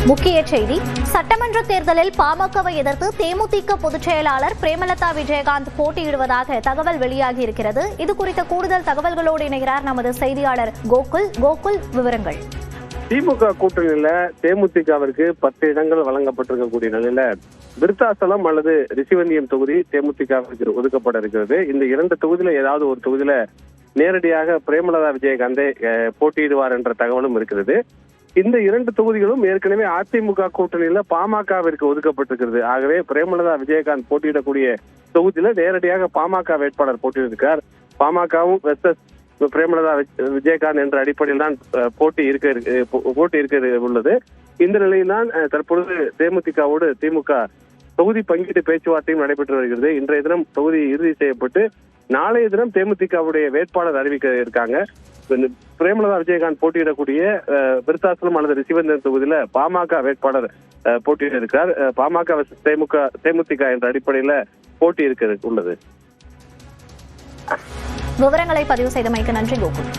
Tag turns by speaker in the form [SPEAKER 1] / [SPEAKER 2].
[SPEAKER 1] முக்கிய செய்தி. சட்டமன்ற தேர்தலில் பாமகவை எதிர்த்து தேமுதிக பொதுச் செயலாளர் பிரேமலதா விஜயகாந்த் போட்டியிடுவதாக தகவல் வெளியாகி இருக்கிறது. இது குறித்த கூடுதல் தகவல்களோடு இணைகிறார் நமது செய்தியாளர் கோகுல். கோகுல், விவரங்கள்.
[SPEAKER 2] திமுக கூட்டணியில தேமுதிகவிற்கு 10 இடங்கள் வழங்கப்பட்டிருக்கக்கூடிய நிலையில விருத்தாசலம் அல்லது ரிஷிவந்தியம் தொகுதி தேமுதிகவிற்கு ஒதுக்கப்பட இருக்கிறது. இந்த 2 தொகுதியில ஏதாவது ஒரு தொகுதியில நேரடியாக பிரேமலதா விஜயகாந்தே போட்டியிடுவார் என்ற தகவலும் இருக்கிறது. இந்த 2 தொகுதிகளும் ஏற்கனவே அதிமுக கூட்டணியில பாமகவிற்கு ஒதுக்கப்பட்டிருக்கிறது. ஆகவே பிரேமலதா விஜயகாந்த் போட்டியிடக்கூடிய தொகுதியில நேரடியாக பாமக வேட்பாளர் போட்டியிட்டிருக்கார். பாமகவும் வெர்சஸ் பிரேமலதா விஜயகாந்த் என்ற அடிப்படையில் தான் போட்டி இருக்க உள்ளது. இந்த நிலையில் தான் தற்பொழுது தேமுதிகவோடு திமுக தொகுதி பங்கீட்டு பேச்சுவார்த்தையும் நடைபெற்று வருகிறது. இன்றைய தினம் தொகுதி இறுதி செய்யப்பட்டு நாளைய தினம் தேமுதிகவுடைய வேட்பாளர் அறிவிக்க இருக்காங்க. பிரேமலதா விஜயகாந்த் போட்டியிடக்கூடிய விருத்தாசலம் அல்லது ரிஷிவந்தியம் தொகுதியில பாமக வேட்பாளர் போட்டியிட இருக்கிறார். பாமக தேமுதிக என்ற அடிப்படையில போட்டி இருக்க உள்ளது.
[SPEAKER 1] விவரங்களை பதிவு செய்தமைக்கு நன்றி கோகுல்.